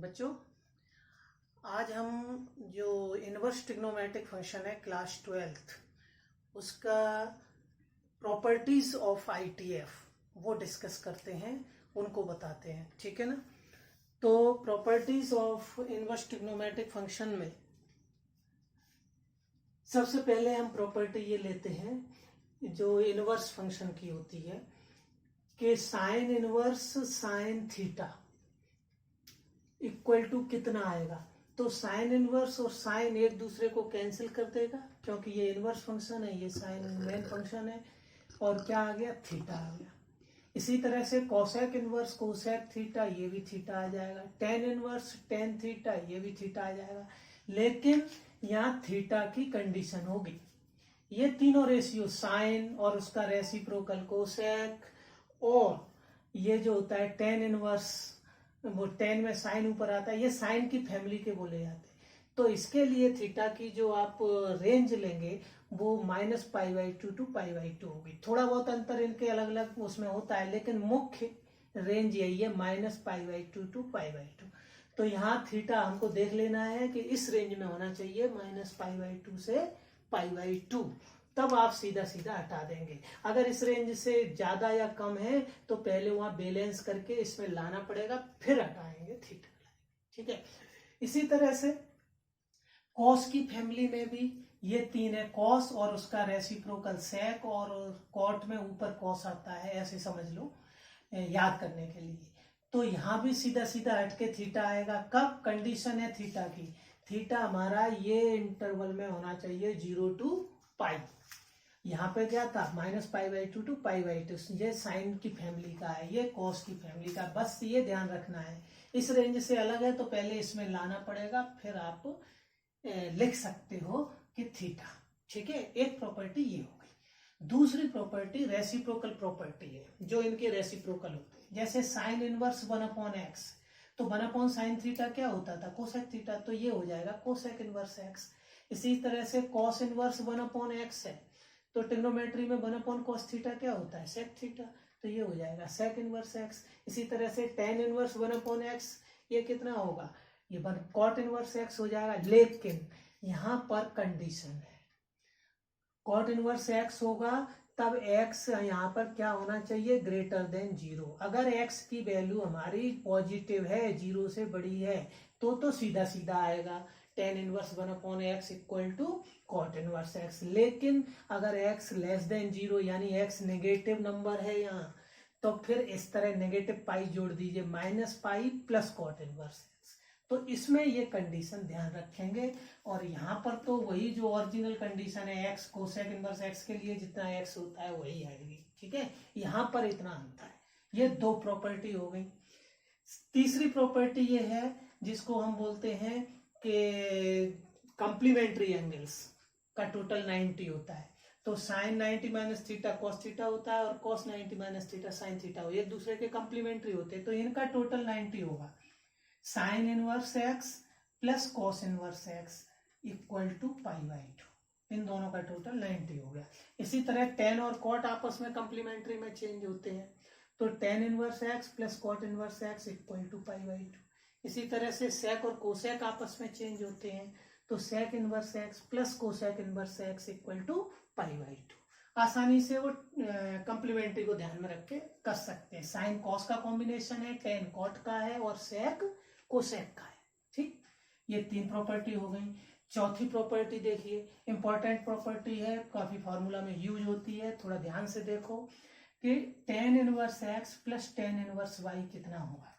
बच्चों, आज हम जो इनवर्स ट्रिग्नोमेट्रिक फंक्शन है क्लास 12th उसका प्रॉपर्टीज ऑफ आईटीएफ वो डिस्कस करते हैं, उनको बताते हैं। ठीक है ना। तो properties of inverse trigonometric function में सबसे पहले हम प्रॉपर्टी ये लेते हैं जो इनवर्स फंक्शन की होती है कि sine inverse sine theta equal to कितना आएगा। तो साइन इनवर्स और साइन एक दूसरे को कैंसिल कर देगा क्योंकि ये इनवर्स फंक्शन है, ये साइन मेन फंक्शन है, और क्या आ गया, थीटा आ गया। इसी तरह से कोसेक इनवर्स कोसेक थीटा, ये भी थीटा आ जाएगा। टेन इनवर्स टेन थीटा, ये भी थीटा आ जाएगा। लेकिन यहाँ थीटा की कंडीशन होगी, ये तीनों रेशियो साइन और उसका रेसिप्रोकल कोसेक और ये जो होता है टेन इनवर्स, वो टेन में साइन ऊपर आता है, ये साइन की फैमिली के बोले जाते हैं। तो इसके लिए थीटा की जो आप रेंज लेंगे वो -π/2 टू π/2 होगी। थोड़ा बहुत अंतर इनके अलग अलग उसमें होता है, लेकिन मुख्य रेंज यही है -π/2 टू π/2। तो यहाँ थीटा हमको देख लेना है कि इस रेंज में होना चाहिए -π/2 से π/2, तब आप सीधा सीधा हटा देंगे। अगर इस रेंज से ज्यादा या कम है तो पहले वहां बैलेंस करके इसमें लाना पड़ेगा, फिर हटाएंगे थीटा। ठीक है। इसी तरह से कॉस की फैमिली में भी ये तीन है, कॉस और उसका रेसिप्रोकल सेक, और कॉट में ऊपर कॉस आता है, ऐसे समझ लो याद करने के लिए। तो यहां भी सीधा सीधा हटके थीटा आएगा। कब कंडीशन है थीटा की, थीटा हमारा ये इंटरवल में होना चाहिए 0 to π। यहाँ पे क्या था -π/2 टू π/2, ये साइन की फैमिली का है, ये कॉस की फैमिली का, बस ये ध्यान रखना है। इस रेंज से अलग है तो पहले इसमें लाना पड़ेगा, फिर आप लिख सकते हो कि थीटा। ठीक है, एक प्रॉपर्टी ये हो गई। दूसरी प्रॉपर्टी रेसिप्रोकल प्रॉपर्टी है, जो इनके रेसिप्रोकल होते हैं। जैसे साइन इनवर्स 1/x, तो 1/sin थीटा क्या होता था, कोसेक थीटा, तो ये हो जाएगा कोसेक इनवर्स x। इसी तरह से कॉस इनवर्स 1/x है, तो ट्रिग्नोमेट्री में 1/cos थीटा क्या होता है, सेक थीटा, तो ये हो जाएगा सेक इनवर्स x। इसी तरह से टेन इनवर्स 1/x, ये कितना होगा, ये कॉट इनवर्स x हो जाएगा। लेकिन यहां पर कंडीशन है, कॉट इनवर्स x होगा तब x यहाँ पर क्या होना चाहिए, ग्रेटर देन 0। अगर x की वैल्यू हमारी पॉजिटिव है, 0 से बड़ी है, तो सीधा सीधा आएगा tan inverse 1/x equal to cot inverse x। लेकिन अगर x लेस देन 0 यानी x नेगेटिव नंबर है यहाँ, तो फिर इस तरह नेगेटिव पाई जोड़ दीजिए, -π प्लस कॉट इनवर्स x। तो इसमें ये कंडीशन ध्यान रखेंगे, और यहाँ पर तो वही जो ओरिजिनल कंडीशन है x कोसेक इनवर्स x के लिए जितना x होता है वही आएगी। ठीक है, यहाँ पर इतना अंतर है। ये दो प्रॉपर्टी हो गई। तीसरी प्रॉपर्टी ये है जिसको हम बोलते हैं कि कंप्लीमेंट्री एंगल्स का टोटल 90 होता है। तो sine 90 minus theta cos theta होता है, और cos 90 minus theta sine theta हो, एक दूसरे के कंप्लीमेंट्री होते हैं, तो इनका टोटल 90 होगा। Sine inverse x plus cos inverse x equal to π/2, इन दोनों का टोटल 90 हो गया। इसी तरह टेन और कॉट आपस में कंप्लीमेंट्री में चेंज होते हैं, तो tan inverse x plus cot inverse x equal to π/2। इसी तरह से सेक और कोसेक आपस में चेंज होते हैं, तो sec inverse x plus cosec inverse x equal to π/2। आसानी से वो कंप्लीमेंट्री को ध्यान में रख के कर सकते हैं। साइन कॉस का कॉम्बिनेशन है, टेन कॉट का है, और सेक कोसेक का है। ठीक, ये तीन प्रॉपर्टी हो गई। चौथी प्रॉपर्टी देखिए, इंपॉर्टेंट प्रॉपर्टी है, काफी फॉर्मूला में यूज होती है, थोड़ा ध्यान से देखो कि tan inverse x plus tan inverse y कितना होगा।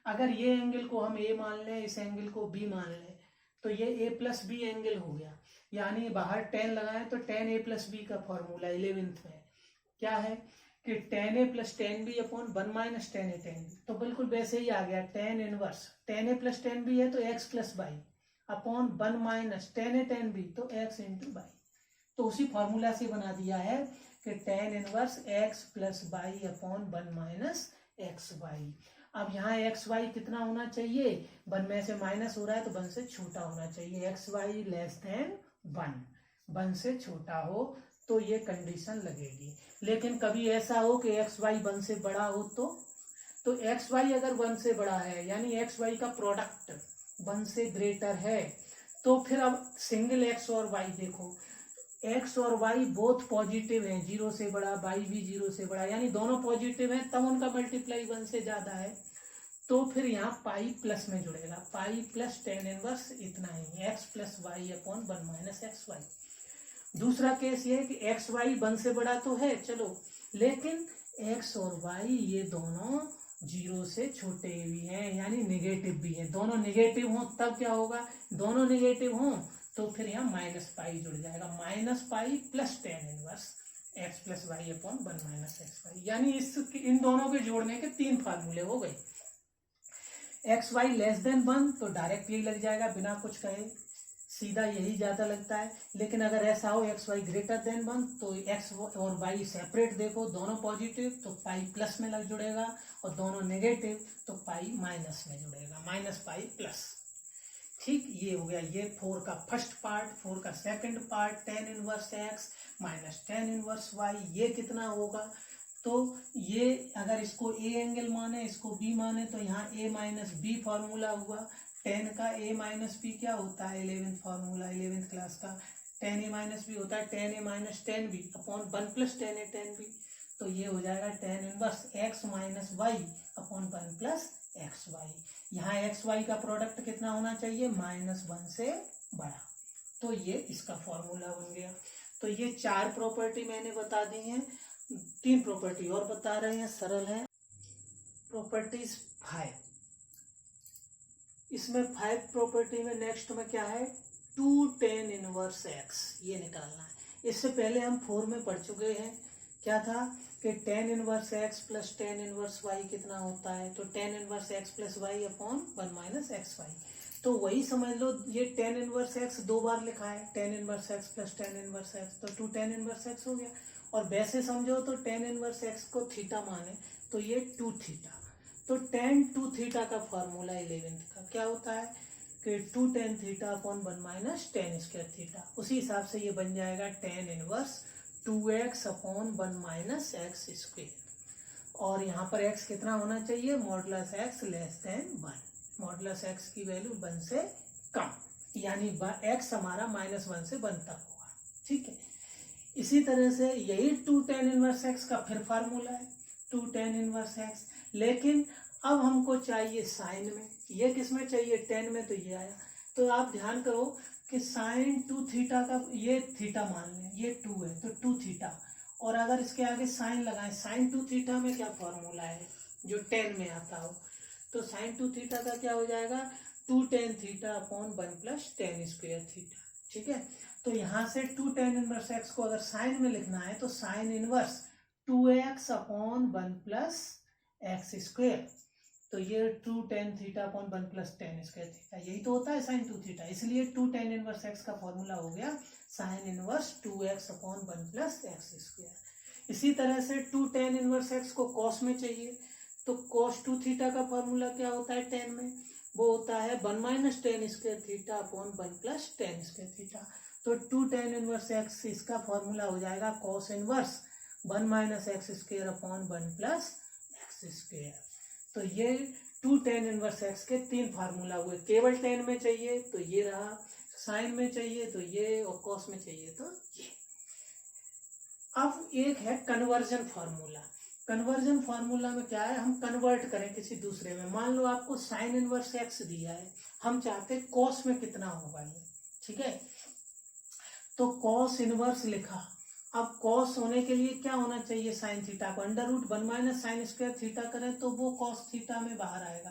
अगर ये एंगल को हम a मान लें, इस एंगल को b मान लें, तो ये a प्लस बी एंगल हो गया। यानी बाहर टेन लगाए तो टेन a प्लस बी का फॉर्मूला 11th में क्या है कि tan a plus tan B upon 1 minus tan a tan B, तो बिल्कुल वैसे ही आ गया। Tan inverse tan a plus tan B है तो x plus y upon 1 minus tan a tan B, तो x इंटू बाई। तो उसी फॉर्मूला से बना दिया है कि tan inverse x plus y upon 1 minus x Y. अब यहाँ एक्स वाई कितना होना चाहिए, 1 में से माइनस हो रहा है तो 1 से छोटा होना चाहिए। एक्स वाई लेस देन 1 से छोटा हो तो ये कंडीशन लगेगी। लेकिन कभी ऐसा हो कि एक्स वाई 1 से बड़ा हो, तो तो एक्स वाई अगर 1 से बड़ा है, यानी एक्स वाई का प्रोडक्ट 1 से ग्रेटर है, तो फिर अब सिंगल एक्स और वाई देखो, एक्स और वाई बोथ पॉजिटिव हैं, 0 से बड़ा, वाई भी 0 से बड़ा, यानी दोनों पॉजिटिव हैं, तब उनका मल्टीप्लाई 1 से ज्यादा है, तो फिर यहाँ पाई प्लस में जुड़ेगा, पाई प्लस टेन इनवर्स इतना ही, x plus y upon 1 minus x y. दूसरा केस ये है कि एक्स वाई 1 से बड़ा तो है चलो, लेकिन एक्स और वाई ये दोनों 0 से छोटे भी हैं, यानी निगेटिव भी हैं, दोनों निगेटिव हों तब क्या होगा, दोनों निगेटिव हों तो फिर यहाँ माइनस पाई जुड़ जाएगा, minus pi plus tan inverse x plus y upon 1 minus x y, यानी इन दोनों के जोड़ने के 3 फार्मूले हो गए। एक्स वाई लेस देन 1 तो डायरेक्टली लग जाएगा बिना कुछ कहे, सीधा यही ज्यादा लगता है, लेकिन अगर ऐसा हो एक्स वाई ग्रेटर देन 1 तो एक्स और वाई सेपरेट देखो, दोनों पॉजिटिव तो पाई प्लस में लग जुड़ेगा, और दोनों नेगेटिव तो पाई माइनस में जुड़ेगा, माइनस पाई प्लस। ठीक, ये हो गया ये 4 का फर्स्ट पार्ट। 4 का second part, tan inverse x minus tan inverse y, ये कितना होगा, तो ये अगर इसको ए एंगल माने, इसको बी माने, तो यहाँ ए माइनस बी फॉर्मूला हुआ, टेन का ए माइनस बी क्या होता है, 11th फॉर्मूला 11th क्लास का, टेन ए माइनस बी होता है tan A minus tan B upon 1 plus tan A tan B, तो ये हो जाएगा tan inverse x minus y upon 1 plus x y. यहाँ एक्स वाई का प्रोडक्ट कितना होना चाहिए, -1 से बड़ा, तो ये इसका फॉर्मूला बन गया। तो ये 4 प्रॉपर्टी मैंने बता दी हैं, 3 प्रॉपर्टी और बता रहे हैं, सरल है। प्रॉपर्टीज 5, इसमें 5 प्रॉपर्टी में नेक्स्ट में क्या है, 2 टेन इनवर्स एक्स, ये निकालना है। इससे पहले हम 4 में पढ़ चुके हैं, क्या था कि tan inverse x plus tan inverse y कितना होता है, तो tan inverse x plus y upon 1 minus x y, तो वही समझ लो, ये टेन इनवर्स एक्स 2 बार लिखा है, ten inverse x plus tan inverse x, तो 2 टेन इनवर्स एक्स हो गया। और वैसे समझो तो टेन इनवर्स एक्स को थीटा माने तो ये 2 थीटा, तो टेन 2 थीटा का फॉर्मूला 11th का क्या होता है कि 2 tan theta upon 1 minus ten square theta, उसी हिसाब से ये बन जाएगा tan inverse 2x upon 1 minus x square, और यहाँ पर x कितना होना चाहिए, modulus x less than 1, modulus x की वैल्यू 1 से कम, यानी x हमारा -1 से 1 तक होगा। ठीक है, इसी तरह से यही 2 टेन इनवर्स एक्स का फिर फार्मूला है 2 टेन इनवर्स एक्स, लेकिन अब हमको चाहिए साइन में, ये किस में चाहिए, टेन में, तो ये आया। तो आप ध्यान करो कि साइन 2 थीटा का, ये थीटा मान लें, ये 2 है तो 2 थीटा, और अगर इसके आगे साइन लगाएं, साइन 2 थीटा में क्या फॉर्मूला है जो 10 में आता हो, तो साइन 2 थीटा का क्या हो जाएगा, 2 tan theta upon 1 plus ten square theta. ठीक है, तो यहाँ से 2 टेन इनवर्स एक्स को अगर साइन में लिखना है तो sine inverse 2x upon 1 plus x square, तो ये 2 tan theta upon 1 plus ten square theta, यही तो होता है साइन 2 थीटा, इसलिए 2 टेन इनवर्स एक्स का फॉर्मूला हो गया sine inverse 2x upon 1 plus x square. इसी तरह से 2 टेन इनवर्स एक्स को कॉस में चाहिए, तो कॉस 2 थीटा का फॉर्मूला क्या होता है टेन में, वो होता है 1 minus ten square theta upon 1 plus ten square theta, तो 2 टेन इनवर्स एक्स इसका फॉर्मूला हो जाएगा cos inverse 1 minus x square upon 1 plus x square. तो ये 2 टेन इनवर्स एक्स के 3 फार्मूला हुए, केवल टेन में चाहिए तो ये रहा, साइन में चाहिए तो ये, और कॉस में चाहिए तो ये। अब एक है कन्वर्जन फार्मूला। कन्वर्जन फार्मूला में क्या है, हम कन्वर्ट करें किसी दूसरे में, मान लो आपको साइन इनवर्स एक्स दिया है, हम चाहते हैं कॉस में कितना होगा ये। ठीक है, तो कॉस इनवर्स लिखा, अब कॉस होने के लिए क्या होना चाहिए, साइन थीटा को under root 1 minus sine square theta करें तो वो कॉस थीटा में बाहर आएगा,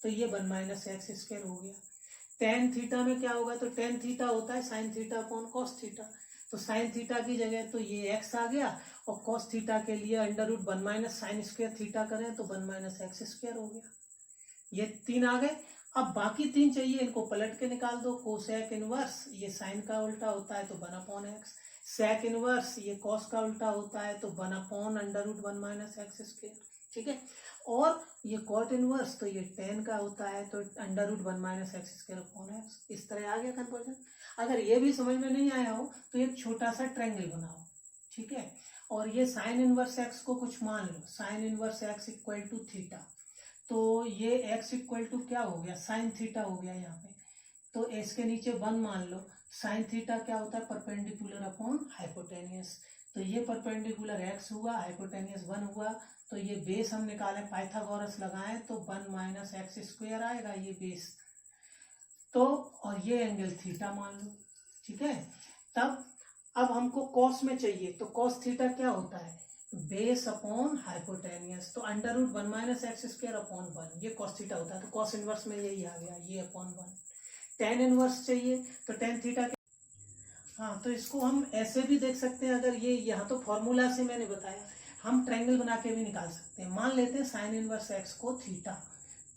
तो ये 1 माइनस एक्स स्क्वायर हो गया। टेन थीटा में क्या होगा, तो टेन थीटा होता है sine theta upon cos theta, तो साइन थीटा की जगह तो ये एक्स आ गया, और कॉस थीटा के लिए under root 1 minus sine square theta करें तो 1 माइनस एक्स स्क्वायर हो गया। ये 3 आ गए। अब बाकी 3 चाहिए, इनको पलट के निकाल दो। कोसेक इनवर्स, ये साइन का उल्टा होता है तो 1 अपॉन एक्स, सेक इनवर्स ये कॉस का उल्टा होता है तो 1 upon under root 1 minus x square. ठीक है, और ये कॉट इनवर्स तो ये टेन का होता है तो under root 1 minus x square upon x. इस तरह आ गया कन्वर्जन। अगर ये भी समझ में नहीं आया हो तो एक छोटा सा ट्रायंगल बनाओ। ठीक है, और ये साइन इनवर्स एक्स को कुछ मान लो, sine inverse x equal to theta, तो ये x इक्वल टू क्या हो गया, साइन थीटा हो गया यहाँ पे। तो इसके नीचे 1 मान लो। साइन थीटा क्या होता है, परपेंडिकुलर अपॉन हाइपोटेनियस। तो ये परपेंडिकुलर x हुआ, हाइपोटेनियस 1 हुआ। तो ये बेस हम निकालें, पाइथागोरस लगाएं तो 1 माइनस एक्स स्क्वायर आएगा ये बेस। तो और ये एंगल थीटा मान लो, ठीक है। तब अब हमको कॉस में चाहिए, तो कॉस थीटा क्या होता है, बेस अपॉन हाइपोटेनियस। तो under root 1 minus x square upon 1, ये कॉस थीटा होता है। तो कॉस इनवर्स में यही आ गया, ये अपॉन 1। टेन इनवर्स चाहिए तो टेन थीटा। हाँ, तो इसको हम ऐसे भी देख सकते हैं, अगर ये यहाँ तो फॉर्मूला से मैंने बताया, हम ट्रायंगल बना के भी निकाल सकते हैं। मान लेते हैं साइन इनवर्स एक्स को थीटा,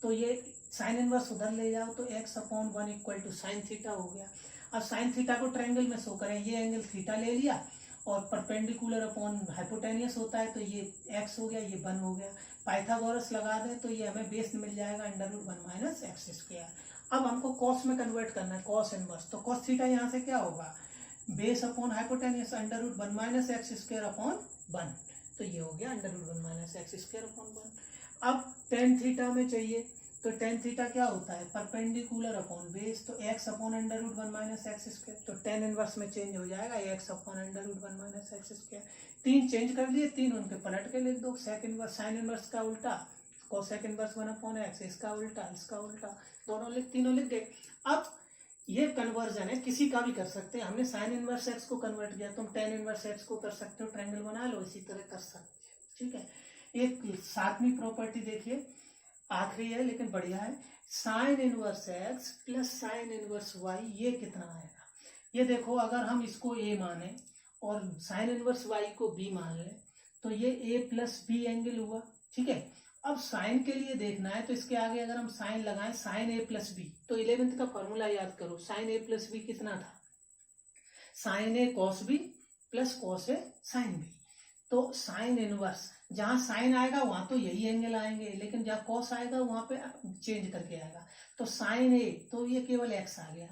तो ये साइन इनवर्स उधर ले जाओ तो x upon 1 equal to sine theta हो गया। अब साइन थीटा को ट्रायंगल में शो करें, ये एंगल थीटा ले लिया और परपेंडिकुलर अपॉन हाइपोटेनियस होता है, तो ये एक्स हो गया, ये 1 हो गया। पाइथागोरस लगा दें तो ये हमें बेस मिल जाएगा under root 1 minus x square. अब हमको कॉस में कन्वर्ट करना है, कॉस इनवर्स। तो कॉस थीटा यहाँ से क्या होगा, base upon hypotenuse under root 1 minus x square upon 1। तो ये हो गया under root 1 minus x square upon 1। अब टेन थीटा में चाहिए, तो टेन थीटा क्या होता है, परपेंडिकुलर अपॉन बेस। तो x upon under root 1 minus x square. तो टेन इनवर्स में चेंज हो जाएगा, x upon under root 1 minus x square. 3 change कर लिए, 3 उनके पलट के लिख दो। सेक इनवर्स, साइन इनवर्स का उल्टा, कोसेक इनवर्स 1 अपॉन एक्स, इसका उल्टा, इसका उल्टा, तीनों लिख गए। अब ये कन्वर्जन है, किसी का भी कर सकते हैं। हमने साइन इनवर्स एक्स को कन्वर्ट किया, तुम टेन इनवर्स एक्स को कर सकते हो, ट्रायंगल बना लो, इसी तरह कर सकते हो, ठीक है। एक 7वीं प्रॉपर्टी देखिए, आखिरी है लेकिन बढ़िया है। Sine inverse x plus sine inverse y, ये कितना आएगा। ये देखो, अगर हम इसको ए माने और साइन इनवर्स वाई को बी मान ले, तो ये ए प्लस बी एंगल हुआ, ठीक है। अब साइन के लिए देखना है, तो इसके आगे अगर हम साइन लगाएं, साइन ए प्लस बी, तो 11th का फॉर्मूला याद करो। साइन ए प्लस बी कितना था, sign A cos B plus cos A sine B. तो साइन इनवर्स, जहां साइन आएगा वहां तो यही एंगल आएंगे, लेकिन जहां कॉस आएगा वहां पे चेंज करके आएगा। तो साइन ए, तो ये केवल एक्स आ गया।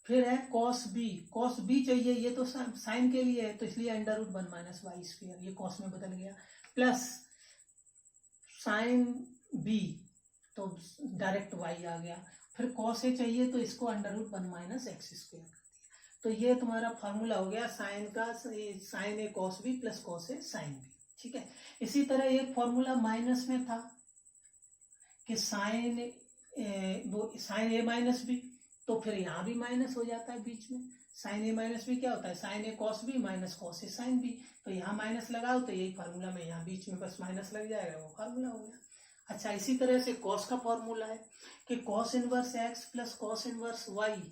फिर है कॉस बी चाहिए, ये तो साइन के लिए है, तो इसलिए under root 1 minus y square, ये कॉस में बदल गया, प्लस साइन बी, तो डायरेक्ट वाई आ गया। फिर कॉस ए चाहिए, तो इसको under root 1 minus x square. तो ये तुम्हारा फॉर्मूला हो गया साइन का, sine A cos B plus cos A sine B, ठीक है। इसी तरह एक फॉर्मूला माइनस में था कि साइन ए माइनस बी, तो फिर यहाँ भी माइनस हो जाता है बीच में। साइन ए माइनस बी क्या होता है, sign A cos B minus cos A sine B. तो यहाँ माइनस लगाओ तो यही फार्मूला में यहाँ बीच में बस माइनस लग जाएगा, वो फार्मूला हो गया। अच्छा, इसी तरह से कॉस का फॉर्मूला है कि cos inverse x plus cos inverse y,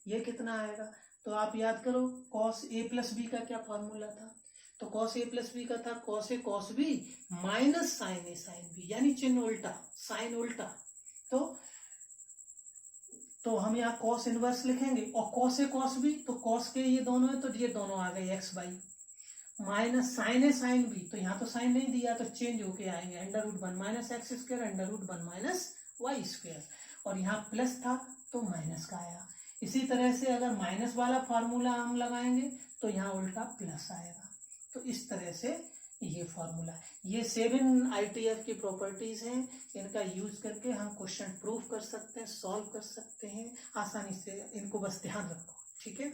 ये कितना आएगा। तो आप याद करो, कॉस ए प्लस बी का क्या फॉर्मूला था, तो कॉस ए प्लस बी का था cos A cos B minus sine A sine B, यानी चिन्ह उल्टा, साइन उल्टा। तो हम यहाँ कॉस इनवर्स लिखेंगे, और कॉस ए कॉस बी, तो कॉस के ये दोनों है, तो ये दोनों आ गए x y, minus sine A sine B, तो यहाँ तो साइन नहीं दिया, तो चेंज होके आएंगे under root 1 minus x square under root 1 minus y square, और यहाँ प्लस था तो माइनस का आया। इसी तरह से अगर माइनस वाला फार्मूला हम लगाएंगे तो यहाँ उल्टा प्लस आएगा। तो इस तरह से ये फॉर्मूला है। ये 7 ITF की प्रॉपर्टीज हैं, इनका यूज करके हम क्वेश्चन प्रूफ कर सकते हैं, सॉल्व कर सकते हैं आसानी से। इनको बस ध्यान रखो, ठीक है।